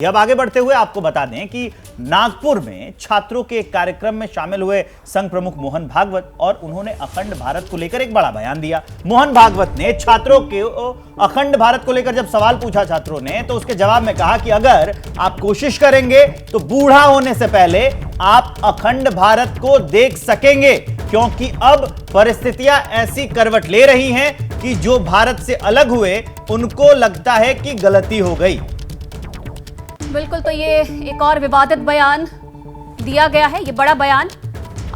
अब आगे बढ़ते हुए आपको बता दें कि नागपुर में छात्रों के एक कार्यक्रम में शामिल हुए संघ प्रमुख मोहन भागवत और उन्होंने अखंड भारत को लेकर एक बड़ा बयान दिया। मोहन भागवत ने छात्रों के अखंड भारत को लेकर जब सवाल पूछा छात्रों ने, तो उसके जवाब में कहा कि अगर आप कोशिश करेंगे तो बूढ़ा होने से पहले आप अखंड भारत को देख सकेंगे, क्योंकि अब परिस्थितियां ऐसी करवट ले रही हैं कि जो भारत से अलग हुए उनको लगता है कि गलती हो गई। बिल्कुल, तो ये एक और विवादित बयान दिया गया है। ये बड़ा बयान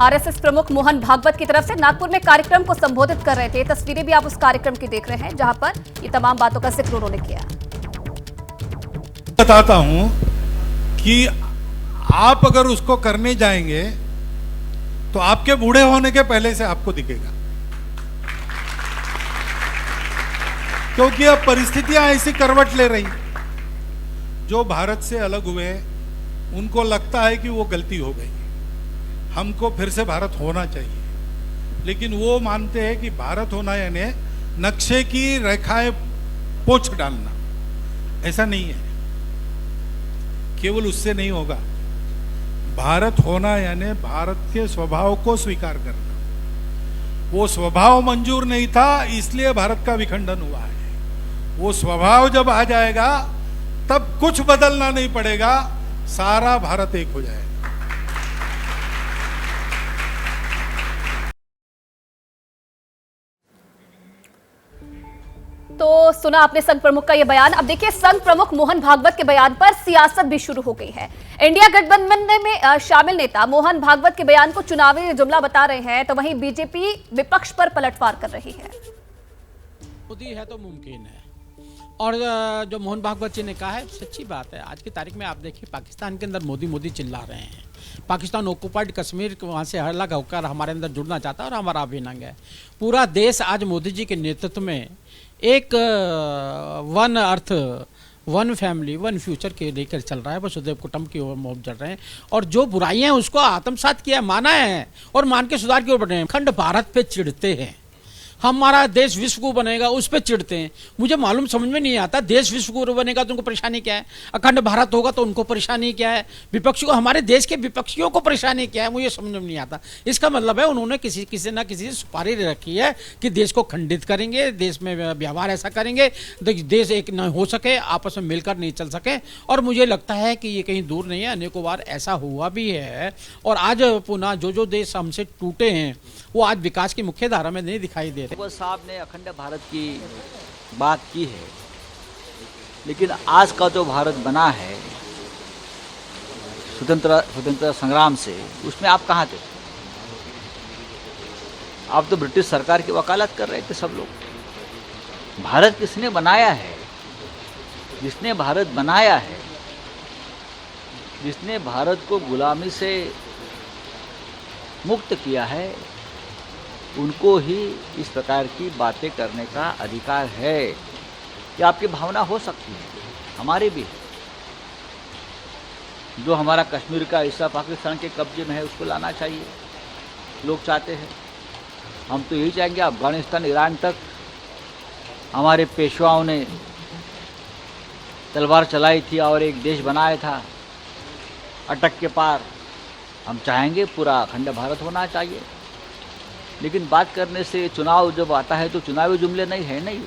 आरएसएस प्रमुख मोहन भागवत की तरफ से नागपुर में कार्यक्रम को संबोधित कर रहे थे। तस्वीरें भी आप उस कार्यक्रम की देख रहे हैं जहां पर ये तमाम बातों का जिक्र उन्होंने किया। बताता हूं कि आप अगर उसको करने जाएंगे तो आपके बूढ़े होने के पहले से आपको दिखेगा, क्योंकि अब परिस्थितियां ऐसी करवट ले रही। जो भारत से अलग हुए उनको लगता है कि वो गलती हो गई, हमको फिर से भारत होना चाहिए, लेकिन वो मानते हैं कि भारत होना यानी नक्शे की रेखाएं पोंछ डालना। ऐसा नहीं है, केवल उससे नहीं होगा। भारत होना यानी भारत के स्वभाव को स्वीकार करना। वो स्वभाव मंजूर नहीं था, इसलिए भारत का विखंडन हुआ है। वो स्वभाव जब आ जाएगा तब कुछ बदलना नहीं पड़ेगा, सारा भारत एक हो जाएगा। तो सुना आपने संघ प्रमुख का यह बयान। अब देखिए, संघ प्रमुख मोहन भागवत के बयान पर सियासत भी शुरू हो गई है। इंडिया गठबंधन में शामिल नेता मोहन भागवत के बयान को चुनावी जुमला बता रहे हैं, तो वहीं बीजेपी विपक्ष पर पलटवार कर रही है। मोदी है तो मुमकिन है, और जो मोहन भागवत जी ने कहा है सच्ची बात है। आज की तारीख में आप देखिए, पाकिस्तान के अंदर मोदी मोदी चिल्ला रहे हैं। पाकिस्तान ऑक्युपाइड कश्मीर वहाँ से अलग होकर हमारे अंदर जुड़ना चाहता है और हमारा अभिनंग है। पूरा देश आज मोदी जी के नेतृत्व में एक one earth, one family, one future के लेकर चल रहा है। वसुधैव कुटुंब की ओर मोड़ चल रहे हैं, और जो बुराइयां हैं उसको आत्मसात किया, माना है और मान के सुधार की ओर बढ़ रहे हैं। अखंड भारत पे चिढ़ते हैं, हमारा देश विश्वगुरु बनेगा उस पर चिढ़ते हैं। मुझे मालूम समझ में नहीं आता, देश विश्वगुरु बनेगा तो उनको परेशानी क्या है, अखंड भारत होगा तो उनको परेशानी क्या है, विपक्षी को, हमारे देश के विपक्षियों को परेशानी क्या है, मुझे समझ में नहीं आता। इसका मतलब है उन्होंने किसी ना किसी सुपारी रखी है कि देश को खंडित करेंगे, देश में व्यवहार ऐसा करेंगे, देश एक न हो सके, आपस में मिलकर नहीं चल सके। और मुझे लगता है कि ये कहीं दूर नहीं है, अनेकों बार ऐसा हुआ भी है। और आज पुनः जो देश हमसे टूटे हैं वो आज विकास की मुख्य धारा में नहीं दिखाई दे रहे। साहब ने अखंड भारत की बात की है, लेकिन आज का जो भारत बना है स्वतंत्रता संग्राम से, उसमें आप कहाँ थे? आप तो ब्रिटिश सरकार की वकालत कर रहे थे सब लोग। भारत किसने बनाया है? जिसने भारत बनाया है, जिसने भारत को गुलामी से मुक्त किया है, उनको ही इस प्रकार की बातें करने का अधिकार है। कि आपकी भावना हो सकती है, हमारे भी है। जो हमारा कश्मीर का हिस्सा पाकिस्तान के कब्जे में है उसको लाना चाहिए, लोग चाहते हैं। हम तो यही चाहेंगे, अफगानिस्तान, ईरान तक हमारे पेशवाओं ने तलवार चलाई थी और एक देश बनाया था अटक के पार। हम चाहेंगे पूरा अखंड भारत होना चाहिए, लेकिन बात करने से चुनाव जब आता है तो चुनावी जुमले नहीं है। नहीं,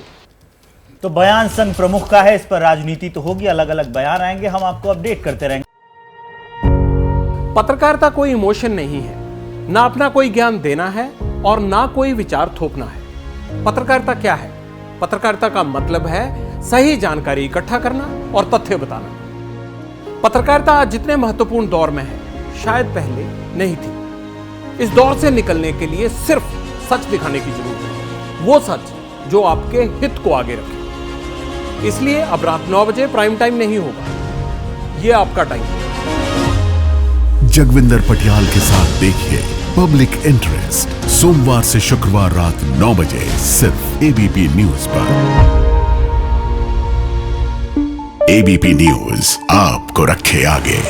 तो बयान संघ प्रमुख का है, इस पर राजनीति तो होगी, अलग अलग बयान आएंगे, हम आपको अपडेट करते रहेंगे। पत्रकारिता कोई इमोशन नहीं है, ना अपना कोई ज्ञान देना है और ना कोई विचार थोपना है। पत्रकारिता क्या है? पत्रकारिता का मतलब है सही जानकारी इकट्ठा करना और तथ्य बताना। पत्रकारिता आज जितने महत्वपूर्ण दौर में है, शायद पहले नहीं थी। इस दौर से निकलने के लिए सिर्फ सच दिखाने की जरूरत है, वो सच जो आपके हित को आगे रखे। इसलिए अब रात 9 बजे प्राइम टाइम नहीं होगा, ये आपका टाइम है। जगविंदर पटियाल के साथ देखिए पब्लिक इंटरेस्ट, सोमवार से शुक्रवार रात 9 बजे सिर्फ एबीपी न्यूज पर। एबीपी न्यूज आपको रखे आगे।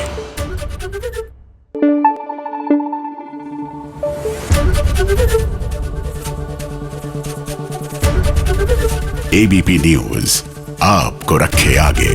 एबीपी न्यूज आपको रखे आगे।